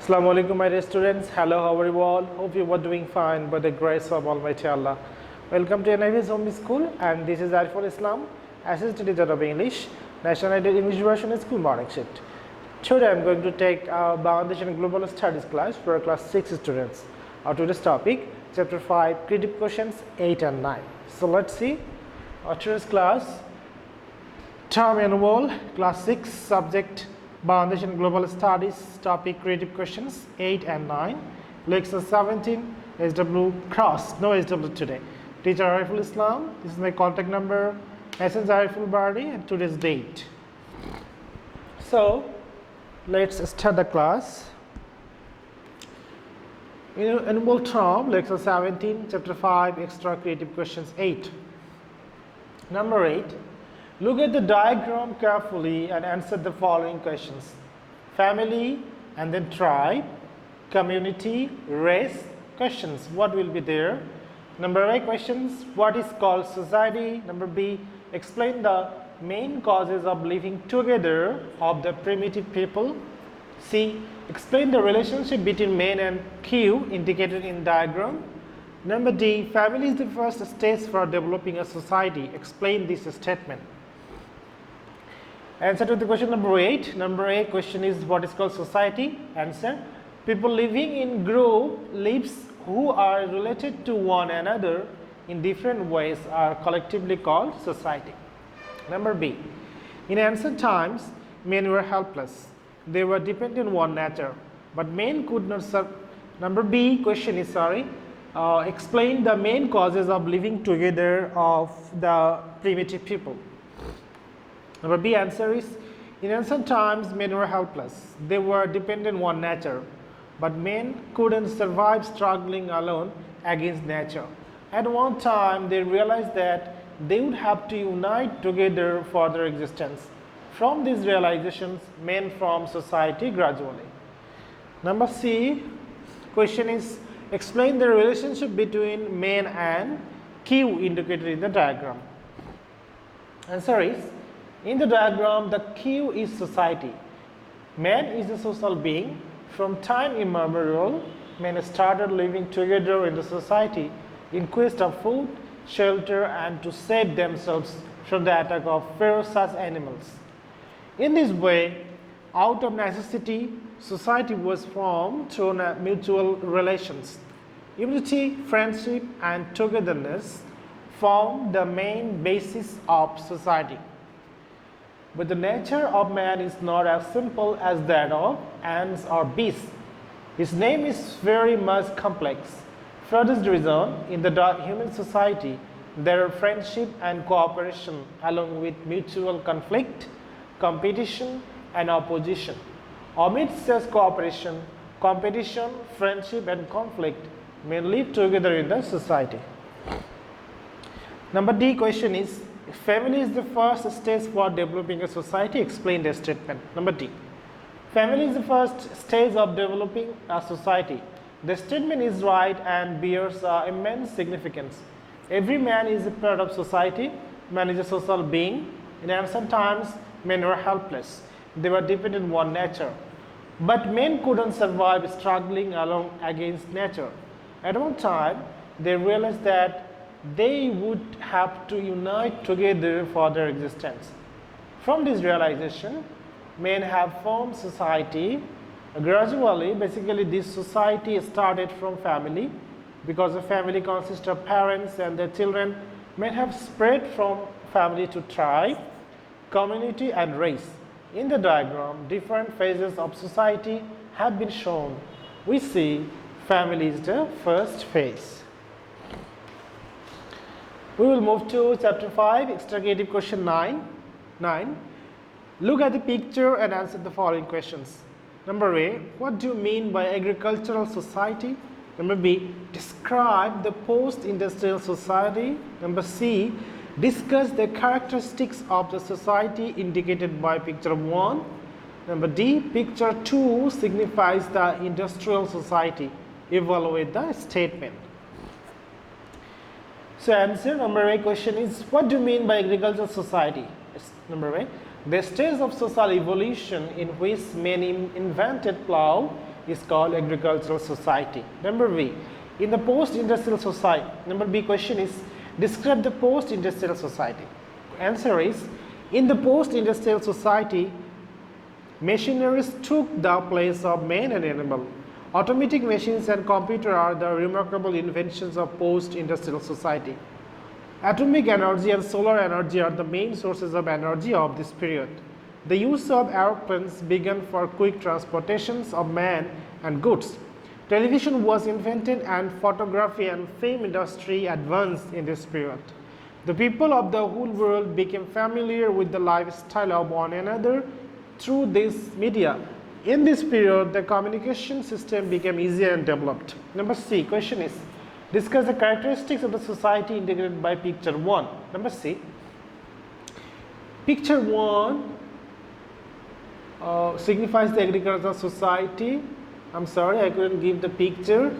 Assalamu alaikum, my dear students. Hello, how are you all? Hope you are doing fine by the grace of Almighty Allah. Welcome to NIV's Home School, and this is Ariful Islam, Assistant Teacher of English, National Identity English Version School Morning Shift. Today I am going to take Bangladesh and Global Studies class for class 6 students. Our today's topic, Chapter 5, Creative Questions 8 and 9. So let's see. Our today's class, Term Annual, Class 6, Subject Bangladesh and Global Studies, Topic Creative Questions 8 and 9. Lecture 17, SW Cross, no SW today. Teacher Ariful Islam, this is my contact number, Messenger Ariful Bari, and today's date. So, let's start the class. Annual term, Lecture 17, Chapter 5, Extra Creative Questions 8. Number 8. Look at the diagram carefully and answer the following questions. Family and then tribe, community, race, questions. What will be there? Number A questions. What is called society? Number B, explain the main causes of living together of the primitive people. C, explain the relationship between men and Q indicated in diagram. Number D, family is the first stage for developing a society. Explain this statement. Answer to the question number 8. Number A question is what is called society. Answer, people living in group lives who are related to one another in different ways are collectively called society. Number B, in ancient times men were helpless. They were dependent on one nature, but men could not serve. Number B question is explain the main causes of living together of the primitive people. Number B answer is, in ancient times men were helpless. They were dependent on one nature, but men couldn't survive struggling alone against nature. At one time they realized that they would have to unite together for their existence. From these realizations, men formed society gradually. Number C question is, explain the relationship between men and Q indicated in the diagram. Answer is, in the diagram, the Q is society. Man is a social being. From time immemorial, men started living together in the society in quest of food, shelter, and to save themselves from the attack of ferocious animals. In this way, out of necessity, society was formed through mutual relations. Unity, friendship, and togetherness form the main basis of society. But the nature of man is not as simple as that of ants or beasts. His name is very much complex. For this reason, in the human society, there are friendship and cooperation along with mutual conflict, competition, and opposition. Amidst such cooperation, competition, friendship, and conflict may live together in the society. Number D question is, family is the first stage for developing a society. Explain the statement. Number D, family is the first stage of developing a society. The statement is right and bears immense significance. Every man is a part of society. Man is a social being. In ancient times, men were helpless. They were dependent on one nature. But men couldn't survive struggling along against nature. At one time, they realized that they would have to unite together for their existence. From this realization, men have formed society. Gradually, basically this society started from family. Because a family consists of parents and their children, men have spread from family to tribe, community, and race. In the diagram, different phases of society have been shown. We see family is the first phase. We will move to Chapter 5, Extra Creative Question 9. Look at the picture and answer the following questions. Number A, what do you mean by agricultural society? Number B, describe the post-industrial society. Number C, discuss the characteristics of the society indicated by picture 1. Number D, picture 2 signifies the industrial society. Evaluate the statement. So answer number A question is, what do you mean by agricultural society? Number A, the stage of social evolution in which men invented plow, is called agricultural society. Number B, in the post-industrial society. Number B question is, describe the post-industrial society. Answer is, in the post-industrial society, machineries took the place of man and animal. Automatic machines and computer are the remarkable inventions of post-industrial society. Atomic energy and solar energy are the main sources of energy of this period. The use of airplanes began for quick transportations of man and goods. Television was invented and photography and film industry advanced in this period. The people of the whole world became familiar with the lifestyle of one another through this media. In this period, the communication system became easier and developed. Number C question is, discuss the characteristics of the society indicated by picture 1. Number C, picture 1 signifies the agricultural society. I'm sorry, I couldn't give the picture.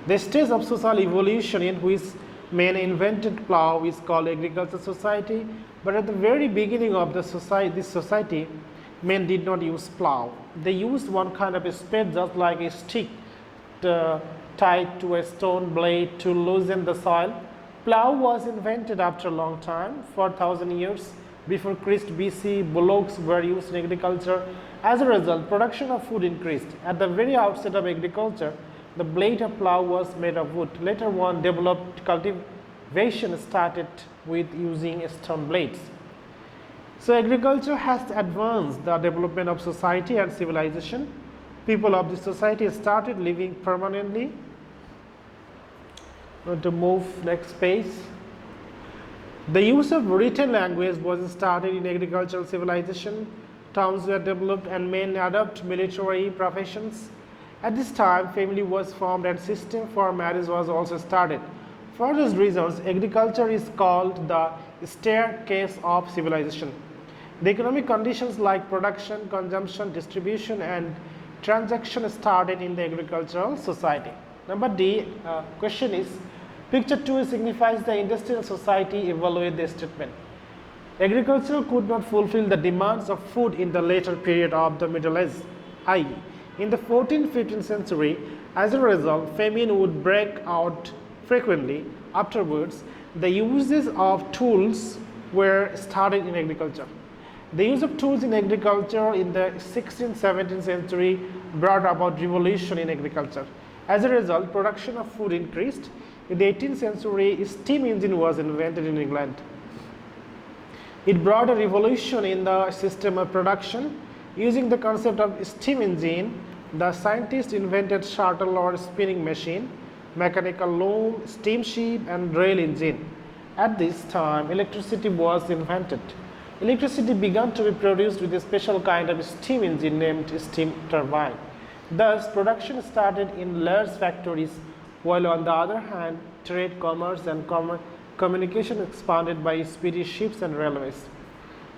The stage of social evolution in which man invented plow is called agricultural society. But at the very beginning of the society, this society, men did not use plow. They used one kind of a spade, just like a stick tied to a stone blade to loosen the soil. Plow was invented after a long time, 4,000 years before Christ BC. Bullocks were used in agriculture. As a result, production of food increased. At the very outset of agriculture, the blade of plow was made of wood. Later on, developed cultivation started with using stone blades. So agriculture has advanced the development of society and civilization. People of this society started living permanently. To move next page. The use of written language was started in agricultural civilization. Towns were developed and men adopted military professions. At this time, family was formed and system for marriage was also started. For these reasons, agriculture is called the staircase of civilization. The economic conditions like production, consumption, distribution, and transaction started in the agricultural society. Number D question is, picture 2 signifies the industrial society. Evaluate the statement. Agriculture could not fulfill the demands of food in the later period of the Middle Age, i.e., in the 14th-15th century. As a result, famine would break out frequently. Afterwards, the uses of tools were started in agriculture. The use of tools in agriculture in the 16th-17th century brought about revolution in agriculture. As a result, production of food increased. In the 18th century, steam engine was invented in England. It brought a revolution in the system of production. Using the concept of steam engine, the scientists invented shuttle or spinning machine, mechanical loom, steamship, and rail engine. At this time, electricity was invented. Electricity began to be produced with a special kind of steam engine named steam turbine. Thus, production started in large factories, while on the other hand, trade, commerce, and communication expanded by speedy ships and railways.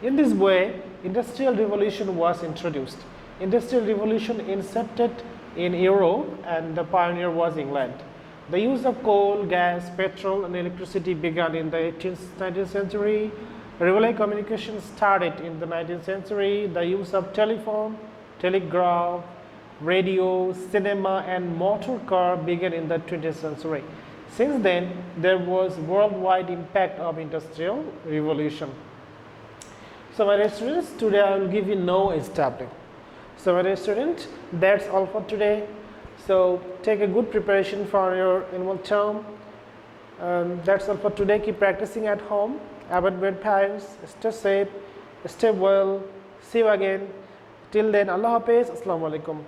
In this way, industrial revolution was introduced. Industrial revolution incepted in Europe, and the pioneer was England. The use of coal, gas, petrol, and electricity began in the 18th, 19th century. Railway communication started in the 19th century. The use of telephone, telegraph, radio, cinema, and motor car began in the 20th century. Since then, there was worldwide impact of industrial revolution. So my dear students, today I will give you no SW. So my dear student, that's all for today. So take a good preparation for your annual term. That's all for today. Keep practicing at home. Abide by parents. Stay safe. Stay well. See you again. Till then, Allah Hafiz. Assalamu alaikum.